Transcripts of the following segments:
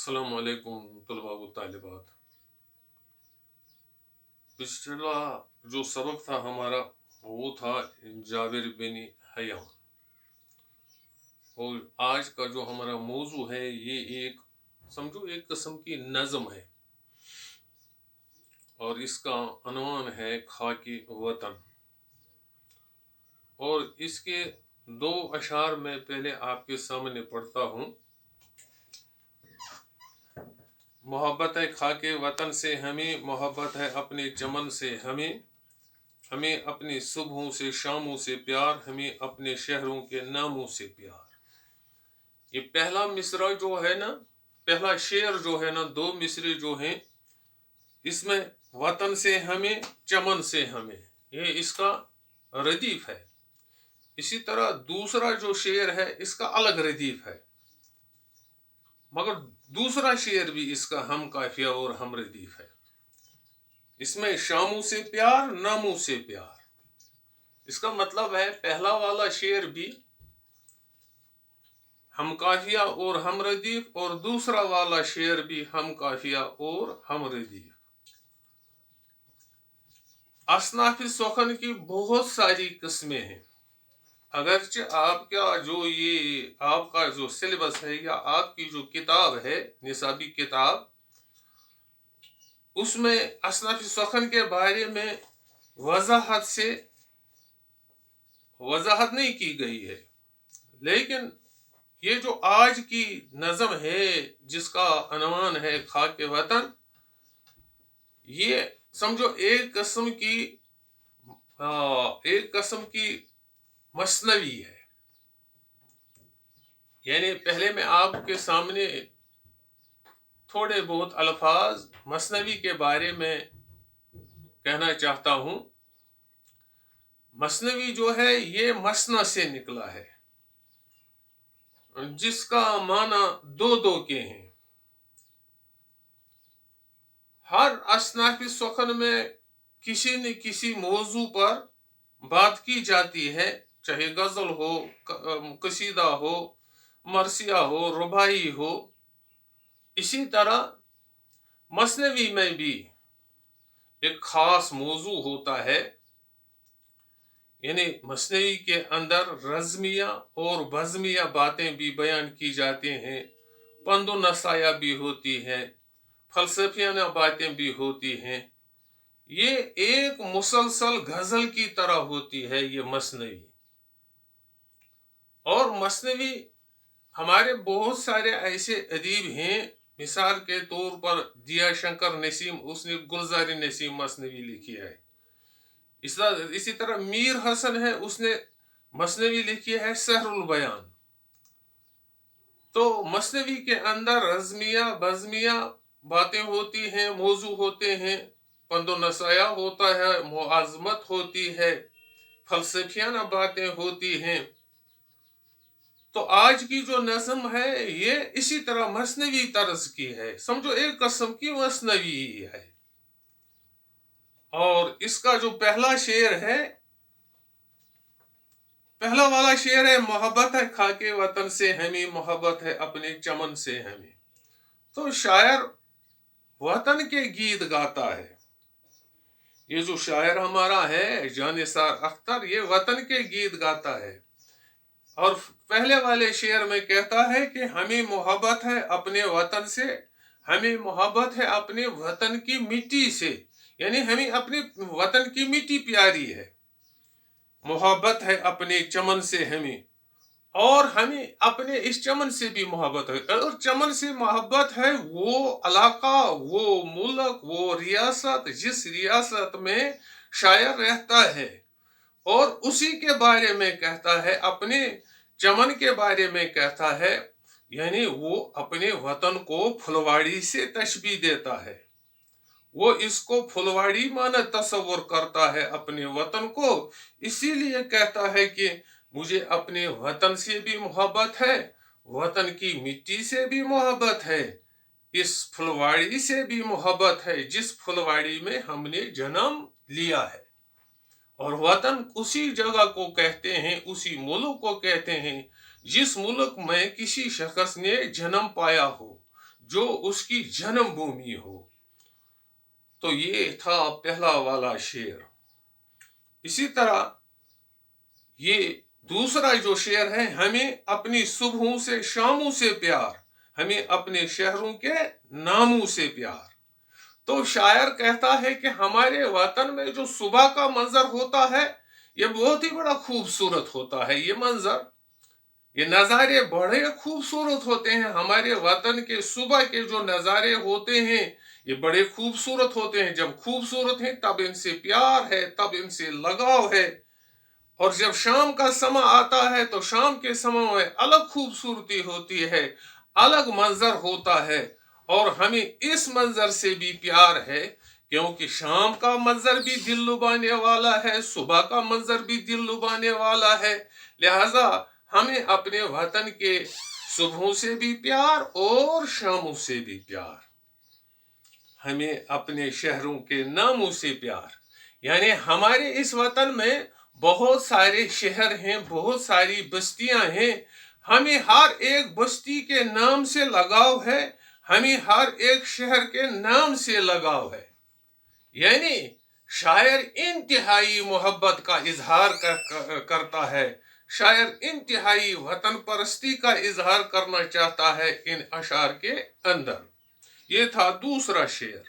अस्सलाम वालेकुम तलबा व तालिबात। पिछला जो सबक था हमारा वो था जाबिर बिन हयान। और आज का जो हमारा मौजू है ये एक समझो एक किस्म की नज़म है और इसका अनवान है खाकी वतन। और इसके दो अशार में पहले आपके सामने पढ़ता हूँ। मोहब्बत है खाके वतन से हमें, मोहब्बत है अपने चमन से हमें, हमें अपनी सुबहों से शामों से प्यार, हमें अपने शहरों के नामों से प्यार। ये पहला मिसरा जो है ना, पहला शेर जो है ना, दो मिसरे जो हैं इसमें वतन से हमें, चमन से हमें, ये इसका रदीफ है। इसी तरह दूसरा जो शेर है इसका अलग रदीफ है, मगर दूसरा शेर भी इसका हम काफिया और हम रदीफ है। इसमें शामों से प्यार, नामों से प्यार। इसका मतलब है पहला वाला शेर भी हम काफिया और हम रदीफ, और दूसरा वाला शेर भी हम काफिया और हम रदीफ। असनाफी सुखन की बहुत सारी किस्में हैं। अगरचे आपका जो ये आपका जो सिलेबस है या आपकी जो किताब है निसाबी किताब, उसमें असनाफी सुखन के बारे में वजाहत नहीं की गई है, लेकिन ये जो आज की नज़म है जिसका अनवान है खाके वतन, ये समझो एक किस्म की मसनवी है। यानी पहले मैं आपके सामने थोड़े बहुत अल्फाज मसनवी के बारे में कहना चाहता हूं। मसनवी जो है ये मसना से निकला है, जिसका माना दो दो के हैं। हर असनाफी सुखन में किसी न किसी मौजू पर बात की जाती है, चाहे गजल हो, कसीदा हो, मरसिया हो, रुबाई हो। इसी तरह मसनवी में भी एक खास मौजू होता है। यानी मसनवी के अंदर रज़मिया और बज़मिया बातें भी बयान की जाती हैं, पंदो नसाया भी होती है, फलसफियाना बातें भी होती हैं। ये एक मुसलसल गजल की तरह होती है ये मसनवी। और मसनवी हमारे बहुत सारे ऐसे अदीब हैं, मिसाल के तौर पर दिया शंकर नसीम, उसने गुलजार नसीम मसनवी लिखी है। इसी तरह मीर हसन है, उसने मसनवी लिखी है सहरुल बयान। तो मसनवी के अंदर रज़मिया बज़मिया बातें होती हैं, मौजू होते हैं, पंदो नसाया होता है, मुआज़मत होती है, फलसफियाना बातें होती हैं। तो आज की जो नज़म है ये इसी तरह मसनवी तर्ज की है, समझो एक किस्म की मसनवी है। और इसका जो पहला शेर है, पहला वाला शेर है मोहब्बत है खाके वतन से हमें, मोहब्बत है अपने चमन से हमें। तो शायर वतन के गीत गाता है। ये जो शायर हमारा है जानिसार अख्तर, ये वतन के गीत गाता है। और पहले वाले शेर में कहता है कि हमें मोहब्बत है अपने वतन से, हमें मोहब्बत है अपने वतन की मिट्टी से। यानी हमें अपने वतन की मिट्टी प्यारी है। मोहब्बत है अपने चमन से हमें, और हमें अपने इस चमन से भी मोहब्बत है। और चमन से मोहब्बत है वो इलाका, वो मुल्क, वो रियासत जिस रियासत में शायर रहता है, और उसी के बारे में कहता है, अपने चमन के बारे में कहता है। यानी वो अपने वतन को फुलवाड़ी से तशबीह देता है। वो इसको फुलवाड़ी माना तस्वुर करता है अपने वतन को, इसीलिए कहता है कि मुझे अपने वतन से भी मोहब्बत है, वतन की मिट्टी से भी मोहब्बत है, इस फुलवाड़ी से भी मोहब्बत है जिस फुलवाड़ी में हमने जन्म लिया है। और वतन उसी जगह को कहते हैं, उसी मुल्क को कहते हैं जिस मुल्क में किसी शख्स ने जन्म पाया हो, जो उसकी जन्मभूमि हो। तो ये था पहला वाला शेर। इसी तरह ये दूसरा जो शेर है, हमें अपनी सुबहों से शामों से प्यार, हमें अपने शहरों के नामों से प्यार। तो शायर कहता है कि हमारे वतन में जो सुबह का मंजर होता है, ये बहुत ही बड़ा खूबसूरत होता है। ये मंजर, ये नज़ारे बड़े खूबसूरत होते हैं। हमारे वतन के सुबह के जो नज़ारे होते हैं, ये बड़े खूबसूरत होते हैं। जब खूबसूरत हैं तब इनसे प्यार है, तब इनसे लगाव है। और जब शाम का समय आता है तो शाम के समय में अलग खूबसूरती होती है, अलग मंजर होता है। और हमें इस मंजर से भी प्यार है, क्योंकि शाम का मंजर भी दिल लुभाने वाला है, सुबह का मंजर भी दिल लुभाने वाला है। लिहाजा हमें अपने वतन के सुबहों से भी प्यार और शामों से भी प्यार, हमें अपने शहरों के नामों से प्यार। यानी हमारे इस वतन में बहुत सारे शहर हैं, बहुत सारी बस्तियां हैं। हमें हर एक बस्ती के नाम से लगाव है, हमें हर एक शहर के नाम से लगाव है। यानी शायर इंतहाई मोहब्बत का इजहार करता है। शायर इंतहाई वतन परस्ती का इजहार करना चाहता है इन अशार के अंदर। ये था दूसरा शेर।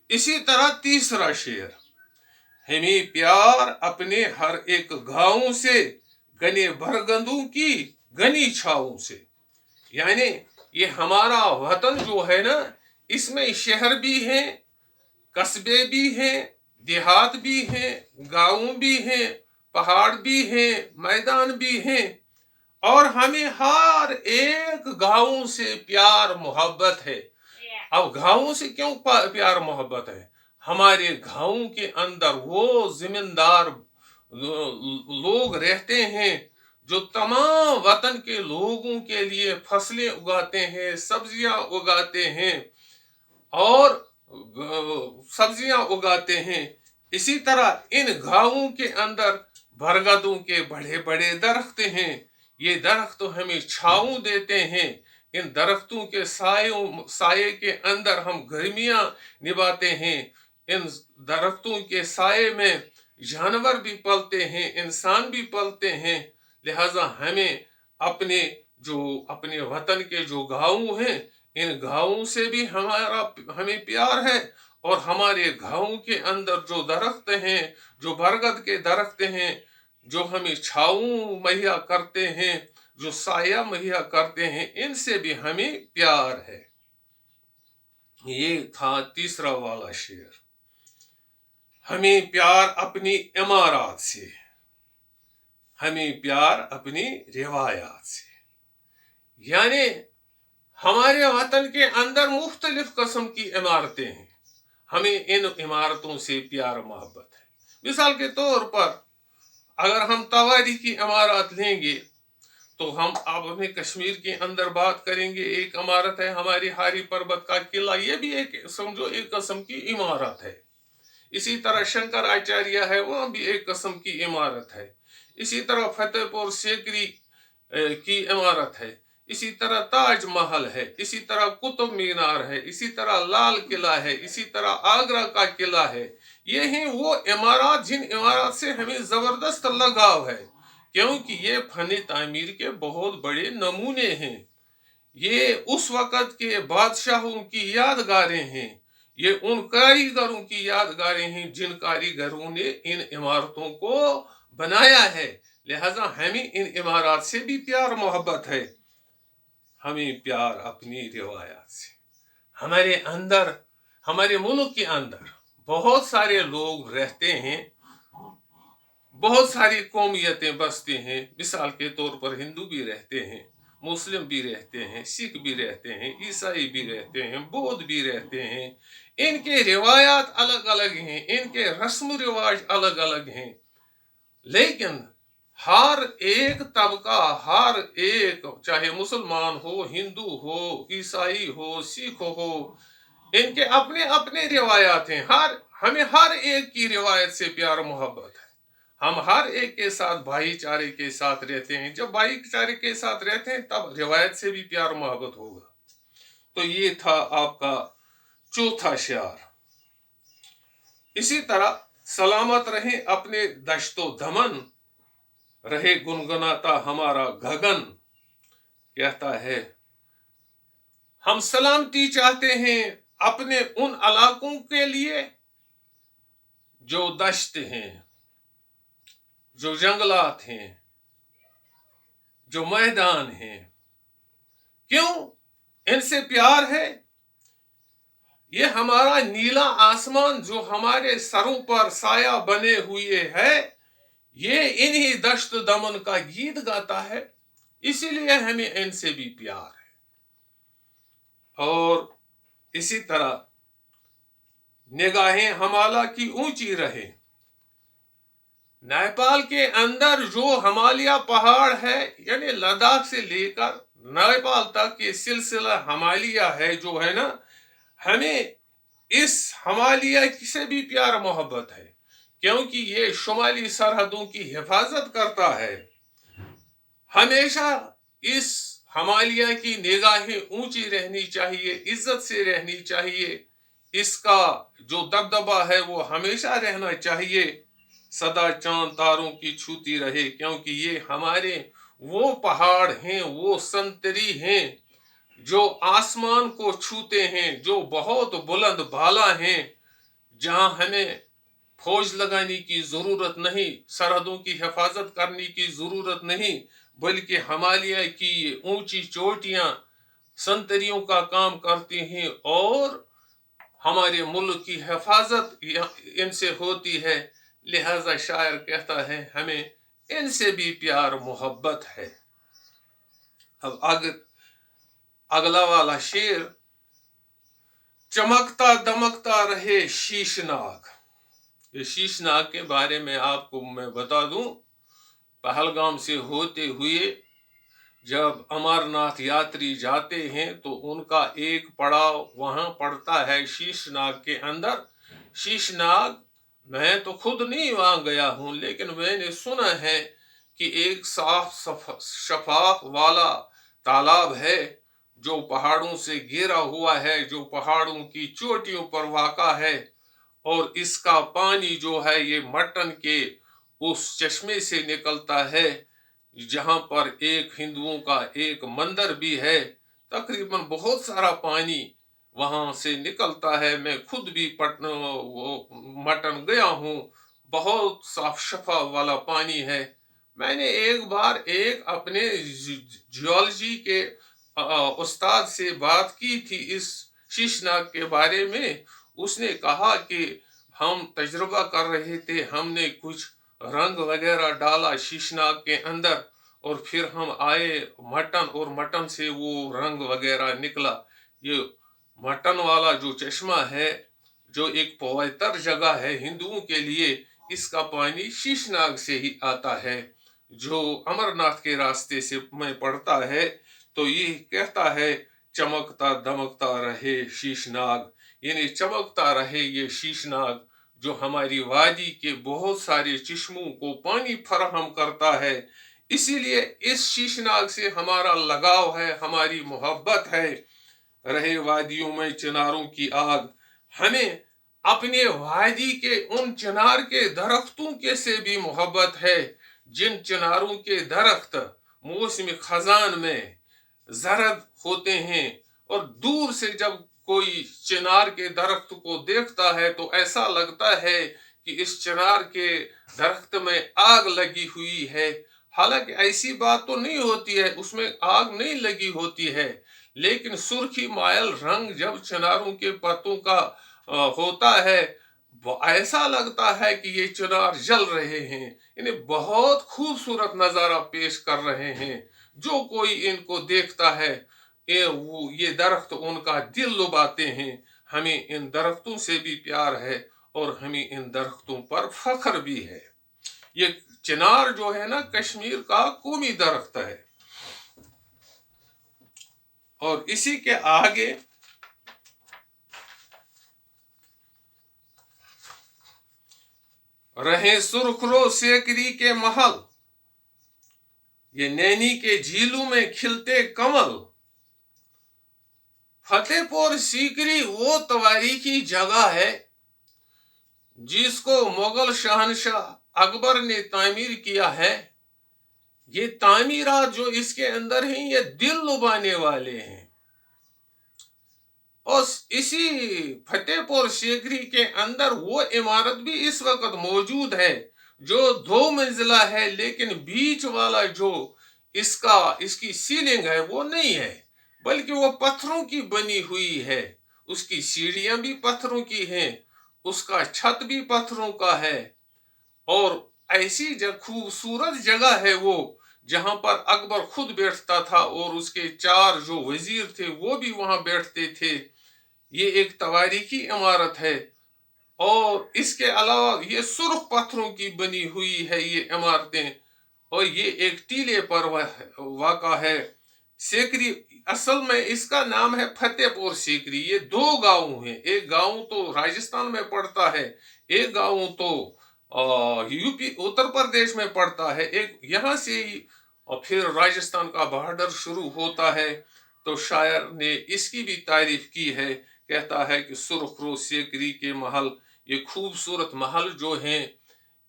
इसी तरह तीसरा शेर, हमें प्यार अपने हर एक गांव से, घने बरगंदों की घनी छाओं से। यानी ये हमारा वतन जो है ना, इसमें शहर भी हैं, कस्बे भी हैं, देहात भी हैं, गांव भी हैं, पहाड़ भी हैं, मैदान भी हैं। और हमें हर एक गांव से प्यार मोहब्बत है। अब गांवों से क्यों प्यार मोहब्बत है? हमारे गांव के अंदर वो जिम्मेदार लोग रहते हैं जो तमाम वतन के लोगों के लिए फसलें उगाते हैं, सब्जियां उगाते हैं और सब्जियां उगाते हैं। इसी तरह इन गांवों के अंदर बरगदों के बड़े बड़े दरख्त हैं। ये दरख्त हमें छाऊं देते हैं। इन दरख्तों के साये के अंदर हम गर्मियां निभाते हैं। इन दरख्तों के साये में जानवर भी पलते हैं, इंसान भी पलते हैं। लिहाजा हमें अपने वतन के जो गांव हैं, इन गांवों से भी हमें प्यार है। और हमारे गांव के अंदर जो दरख्त हैं, जो बरगद के दरख्त हैं, जो हमें छाऊं मुहैया करते हैं, जो साया मुहैया करते हैं, इनसे भी हमें प्यार है। ये था तीसरा वाला शेर। हमें प्यार अपनी इमारत से, हमें प्यार अपनी रिवायात से। यानी हमारे वतन के अंदर मुख्तलिफ किस्म की इमारतें हैं, हमें इन इमारतों से प्यार मोहब्बत है। मिसाल के तौर पर अगर हम तवारी की इमारत लेंगे तो हम अब अपने कश्मीर के अंदर बात करेंगे। एक इमारत है हमारी हारी पर्वत का किला, ये भी एक समझो एक किस्म की इमारत है। इसी तरह शंकर आचार्य है, वह भी एक किस्म की इमारत है। इसी तरह फतेहपुर सीकरी की इमारत है। इसी तरह ताज महल है, इसी तरह कुतुब मीनार है, इसी तरह लाल किला है, इसी तरह आगरा का किला है। ये हैं वो इमारत जिन इमारत से हमें जबरदस्त लगाव है, क्योंकि ये फन तामीर के बहुत बड़े नमूने हैं। ये उस वक़्त के बादशाहों की यादगारें हैं। ये उन कारीगरों की यादगारें हैं जिन कारीगरों ने इन इमारतों को बनाया है। लिहाजा हमें इन इमारत से भी प्यार मोहब्बत है। हमें प्यार अपनी रिवायत से। हमारे अंदर, हमारे मुल्क के अंदर बहुत सारे लोग रहते हैं, बहुत सारी कौमियतें बसते हैं। मिसाल के तौर पर हिंदू भी रहते हैं, मुस्लिम भी रहते हैं, सिख भी रहते हैं, ईसाई भी रहते हैं, बौद्ध भी रहते हैं। इनके रिवायात अलग अलग हैं, इनके रस्म रिवाज अलग अलग हैं। लेकिन हर एक तबका, हर एक, चाहे मुसलमान हो, हिंदू हो, ईसाई हो, सिख हो, इनके अपने अपने रिवायात हैं। हमें हर एक की रिवायत से प्यार मोहब्बत है। हम हर एक के साथ भाईचारे के साथ रहते हैं। जब भाईचारे के साथ रहते हैं तब रिवायत से भी प्यार मोहब्बत होगा। तो ये था आपका चौथा शियार। इसी तरह सलामत रहे अपने दश्तो दमन, रहे गुनगुनाता हमारा गगन। कहता है हम सलामती चाहते हैं अपने उन इलाकों के लिए जो दश्त हैं, जो जंगलात हैं, जो मैदान हैं। क्यों? इनसे प्यार है। ये हमारा नीला आसमान जो हमारे सरों पर साया बने हुए है, ये इन्हीं दश्त दमन का गीत गाता है, इसीलिए हमें इनसे भी प्यार है। और इसी तरह निगाहें हमाला की ऊंची रहे। नेपाल के अंदर जो हिमालय पहाड़ है, यानी लद्दाख से लेकर नेपाल तक ये सिलसिला हिमालय है जो है ना, हमें इस हिमालय से भी प्यार मोहब्बत है, क्योंकि ये शुमाली सरहदों की हिफाजत करता है। हमेशा इस हिमालय की निगाहें ऊंची रहनी चाहिए, इज्जत से रहनी चाहिए। इसका जो दबदबा है वो हमेशा रहना चाहिए, सदा चांद तारों की छूती रहे, क्योंकि ये हमारे वो पहाड़ हैं, वो संतरी हैं जो आसमान को छूते हैं, जो बहुत बुलंद बाला हैं, जहां हमें फौज लगाने की जरूरत नहीं, सरहदों की हिफाजत करने की जरूरत नहीं, बल्कि हिमालय की ऊंची चोटियां संतरियों का काम करती हैं और हमारे मुल्क की हिफाजत इनसे होती है। लिहाजा शायर कहता है हमें इनसे भी प्यार मोहब्बत है। अब अगला वाला शेर, चमकता दमकता रहे शीशनाग। ये शीशनाग के बारे में आपको मैं बता दूं, पहलगाम से होते हुए जब अमरनाथ यात्री जाते हैं तो उनका एक पड़ाव वहां पड़ता है शीशनाग के अंदर। शीशनाग, मैं तो खुद नहीं वहां गया हूं, लेकिन मैंने सुना है कि एक साफ शफाफ वाला तालाब है जो पहाड़ों से घिरा हुआ है, जो पहाड़ों की चोटियों पर वाक़ा है, और इसका पानी जो है ये मटन के उस चश्मे से निकलता है जहां पर एक हिंदुओं का एक मंदिर भी है। तकरीबन बहुत सारा पानी वहां से निकलता है। मैं खुद भी मटन गया हूं, बहुत साफ शफा वाला पानी है। मैंने एक बार एक अपने जियोलॉजी के उस्ताद से बात की थी इस शीशनाग के बारे में। उसने कहा कि हम तजुर्बा कर रहे थे, हमने कुछ रंग वगैरह डाला शीशनाग के अंदर और फिर हम आए मटन, और मटन से वो रंग वगैरह निकला। ये मटन वाला जो चश्मा है, जो एक पवित्र जगह है हिंदुओं के लिए, इसका पानी शीशनाग से ही आता है जो अमरनाथ के रास्ते से में पड़ता है। तो ये कहता है चमकता दमकता रहे शीशनाग, यानी चमकता रहे ये शीशनाग जो हमारी वादी के बहुत सारे चश्मों को पानी फराहम करता है। इसीलिए इस शीशनाग से हमारा लगाव है, हमारी मोहब्बत है। रहे वादियों में चिनारों की आग, हमें अपने वादी के उन चिनार के दरख्तों के से भी मोहब्बत है जिन चिनारों के दरख्त मौसम खजान में जरद होते हैं, और दूर से जब कोई चिनार के दरख्त को देखता है तो ऐसा लगता है कि इस चिनार के दरख्त में आग लगी हुई है। हालांकि ऐसी बात तो नहीं होती है, उसमें आग नहीं लगी होती है, लेकिन सुर्खी मायल रंग जब चिनारों के पत्तों का होता है, ऐसा लगता है कि ये चिनार जल रहे हैं, इन्हें बहुत खूबसूरत नजारा पेश कर रहे हैं। जो कोई इनको देखता है ये दरख्त उनका दिल लुभाते हैं। हमें इन दरख्तों से भी प्यार है और हमें इन दरख्तों पर फख्र भी है। ये चिनार जो है ना, कश्मीर का कौमी दरख्त है। और इसी के आगे रहे सुरखरो सेकरी के महल, ये नैनी के झीलों में खिलते कमल, फतेहपुर सीकरी वो तवारीखी जगह है जिसको मुगल शहनशाह अकबर ने तामीर किया है। ये तामीरात जो इसके अंदर हैं ये दिल लुभाने वाले हैं। और इसी फतेहपुर सीकरी के अंदर वो इमारत भी इस वक्त मौजूद है जो 2 मंजिला है, लेकिन बीच वाला जो इसकी सीलिंग है वो नहीं है, बल्कि वो पत्थरों की बनी हुई है। उसकी सीढ़ियां भी पत्थरों की हैं, उसका छत भी पत्थरों का है। और ऐसी खूबसूरत जगह है वो जहां पर अकबर खुद बैठता था और उसके 4 जो वजीर थे वो भी वहां बैठते थे। ये एक तवारीखी इमारत है और इसके अलावा ये सुर्ख पत्थरों की बनी हुई है ये इमारतें, और ये एक टीले पर वाक़ा है। सीकरी असल में इसका नाम है फतेहपुर सीकरी। ये 2 गांव हैं, एक गांव तो राजस्थान में पड़ता है, एक गांव तो यूपी उत्तर प्रदेश में पड़ता है, एक यहाँ से ही और फिर राजस्थान का बॉर्डर शुरू होता है। तो शायर ने इसकी भी तारीफ की है, कहता है कि सुर्खरू सीकरी के महल, ये खूबसूरत महल जो हैं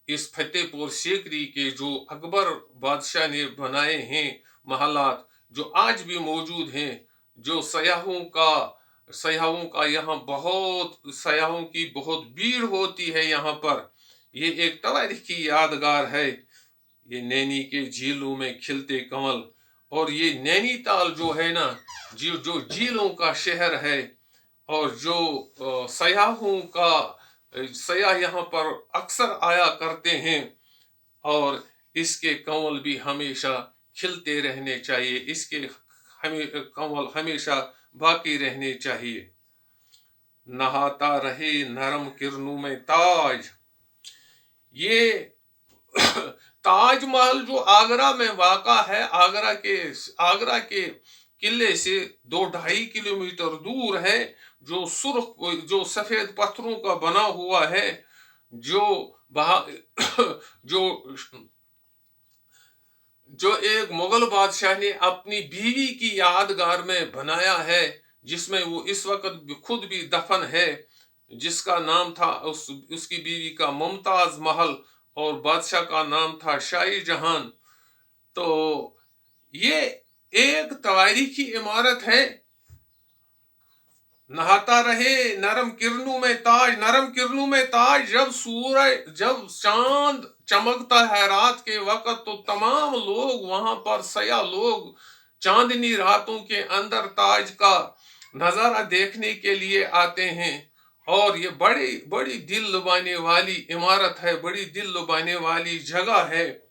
इस फतेहपुर सीकरी के, जो अकबर बादशाह ने बनाए हैं महलात, जो आज भी मौजूद हैं, जो सयाहों का यहाँ बहुत सयाहों की बहुत भीड़ होती है यहाँ पर। ये एक तवारीखी यादगार है। ये नैनी के झीलों में खिलते कमल, और ये नैनीताल जो है ना, जो झीलों का शहर है, और जो सयाह यहाँ पर अक्सर आया करते हैं, और इसके कमल भी हमेशा खिलते रहने चाहिए, इसके कमल हमेशा बाकी रहने चाहिए। नहाता रहे नरम किरणों में ताज, ये ताजमहल जो आगरा में वाक़ा है, आगरा के किले से 2-2.5 किलोमीटर दूर है, जो सफेद पत्थरों का बना हुआ है, जो एक मुगल बादशाह ने अपनी बीवी की यादगार में बनाया है, जिसमें वो इस वक्त खुद भी दफन है, जिसका नाम था उसकी बीवी का मुमताज महल और बादशाह का नाम था शाही जहान। तो ये एक तवारीखी इमारत है। नहाता रहे नरम किरणों में ताज, नरम किरणों में ताज, जब चांद चमकता है रात के वक्त तो तमाम लोग वहां पर सया लोग चांदनी रातों के अंदर ताज का नजारा देखने के लिए आते हैं। और ये बड़ी बड़ी दिल लुभाने वाली इमारत है, बड़ी दिल लुभाने वाली जगह है।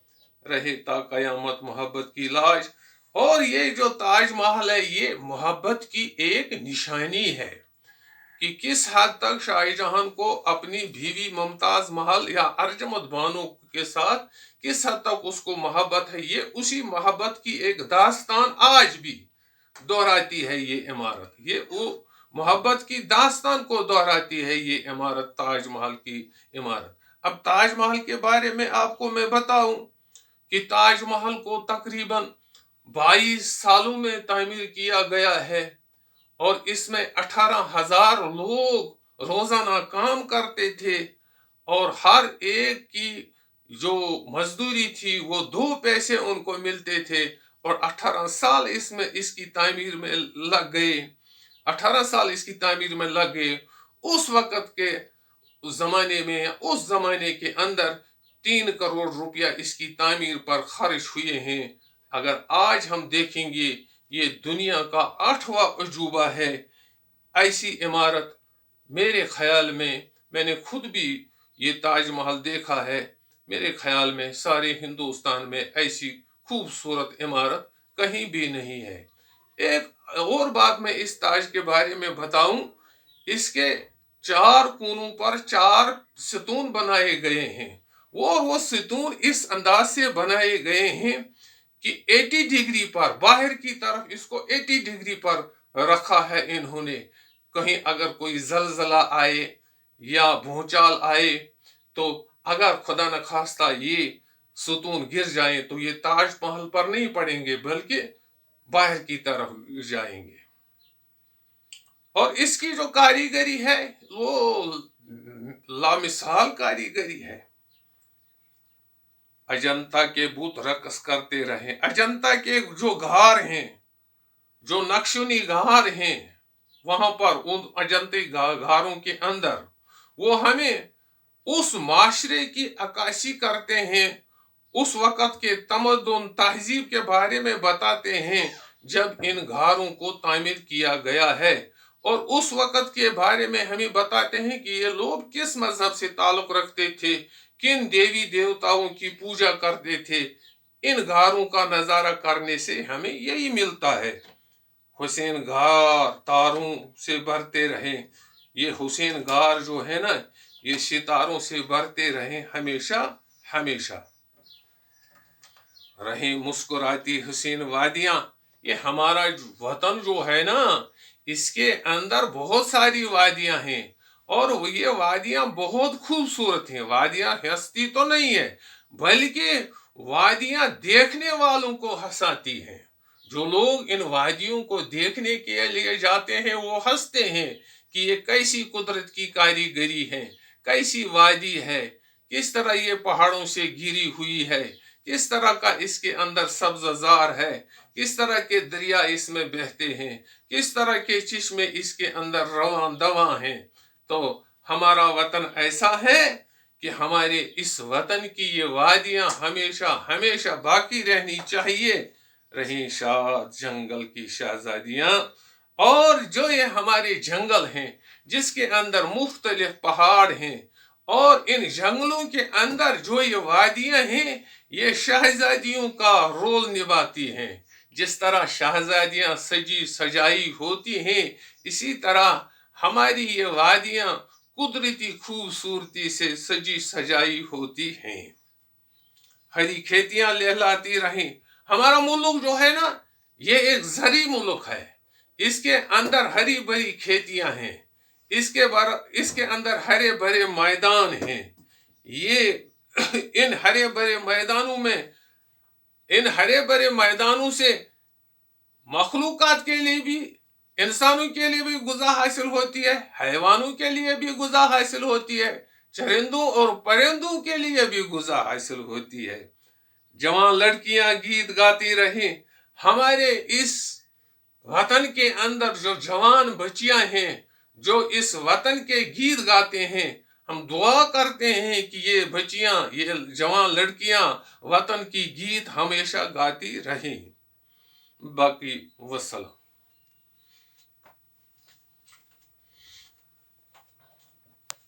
रहे ता कयामत मोहब्बत की लाज। और ये जो ताजमहल है ये मोहब्बत की एक निशानी है कि किस हद तक शाहजहां को अपनी बीवी मुमताज महल या अर्जमंद बानो के साथ किस हद तक उसको मोहब्बत है। ये उसी मोहब्बत की एक दास्तान आज भी दोहराती है ये इमारत, ये वो मोहब्बत की दास्तान को दोहराती है ये इमारत, ताजमहल की इमारत। अब ताजमहल के बारे में आपको मैं बताऊं कि ताजमहल को तकरीबन 22 सालों में तामीर किया गया है और इसमें 18,000 लोग रोजाना काम करते थे और हर एक की जो मजदूरी थी वो 2 पैसे उनको मिलते थे और 18 साल इसकी तामीर में लग गए। 18 साल इसकी तामीर में लग गए। उस वक्त के जमाने में, उस जमाने के अंदर 3 करोड़ रुपया इसकी तामीर पर खर्च हुए हैं। अगर आज हम देखेंगे ये दुनिया का 8वां अजूबा है। ऐसी इमारत मेरे ख्याल में, मैंने खुद भी ये ताजमहल देखा है, मेरे ख्याल में सारे हिंदुस्तान में ऐसी खूबसूरत इमारत कहीं भी नहीं है। एक और बात मैं इस ताज के बारे में बताऊं, इसके 4 कोनों पर 4 सितून बनाए गए हैं। वो सितून इस अंदाज से बनाए गए हैं कि 80 डिग्री पर, बाहर की तरफ इसको 80 डिग्री पर रखा है इन्होंने। कहीं अगर कोई जलजला आए या भूचाल आए तो अगर खुदा न खास्ता ये सुतून गिर जाए तो ये ताजमहल पर नहीं पड़ेंगे बल्कि बाहर की तरफ जाएंगे। और इसकी जो कारीगरी है वो लामिसाल कारीगरी है। अजंता के बुत रक्स करते रहे, अजंता के जो घार हैं, जो नक्शुनी घार हैं, वहां पर उन अजंती घारों के अंदर वो हमें उस माशरे की अक्कासी करते हैं, उस वक़्त के तमद्दुन तहजीब के बारे में बताते हैं जब इन घरों को तामीर किया गया है, और उस वक़्त के बारे में हमें बताते हैं कि ये लोग किस मजहब से ताल्लुक रखते थे, किन देवी देवताओं की पूजा करते थे। इन घरों का नज़ारा करने से हमें यही मिलता है। हुसैन गार तारों से भरते रहे, ये हुसैन गार जो है ना, ये सितारों से भरते रहे हमेशा हमेशा। रहे मुस्कुराती हुसैन वादियां, ये हमारा वतन जो है ना, इसके अंदर बहुत सारी वादियां हैं, और ये वादियां बहुत खूबसूरत हैं। वादियां हंसती तो नहीं है, बल्कि वादियां देखने वालों को हंसाती हैं। जो लोग इन वादियों को देखने के लिए जाते हैं वो हंसते हैं कि ये कैसी कुदरत की कारीगरी है, कैसी वादी है, किस तरह ये पहाड़ों से घिरी हुई है, किस तरह का इसके अंदर सब्ज़ार है, किस तरह के दरिया इसमें बहते हैं, किस तरह के चश्मे इसके अंदर रवां दवा हैं। तो हमारा वतन ऐसा है कि हमारे इस वतन की ये वादियां हमेशा हमेशा बाकी रहनी चाहिए। रही शाद जंगल की शहजादियां, और जो ये हमारे जंगल हैं जिसके अंदर मुख्तलिफ पहाड़ हैं, और इन जंगलों के अंदर जो ये वादियां हैं ये शहजादियों का रोल निभाती हैं। जिस तरह शहजादियां सजी सजाई होती हैं, इसी तरह हमारी ये वादियां कुदरती खूबसूरती से सजी सजाई होती हैं। हरी खेतियां लहलाती रहें। हमारा मुल्क जो है ना, ये एक ज़री मुल्क है, इसके अंदर हरी भरी खेतियां हैं, इसके अंदर हरे भरे मैदान हैं। ये इन हरे भरे मैदानों में, इन हरे भरे मैदानों से मखलूकात के लिए भी, इंसानों के लिए भी गुज़ा हासिल होती है, हैवानों के लिए भी गुज़ा हासिल होती है, चरिंदों और परिंदों के लिए भी गुज़ा हासिल होती है। जवान लड़कियां गीत गाती रहें। हमारे इस वतन के अंदर जो जवान बच्चियां हैं, जो इस वतन के गीत गाते हैं, हम दुआ करते हैं कि ये बच्चियां, ये जवान लड़कियां वतन की गीत हमेशा गाती रहें। बाकी वसल्लम।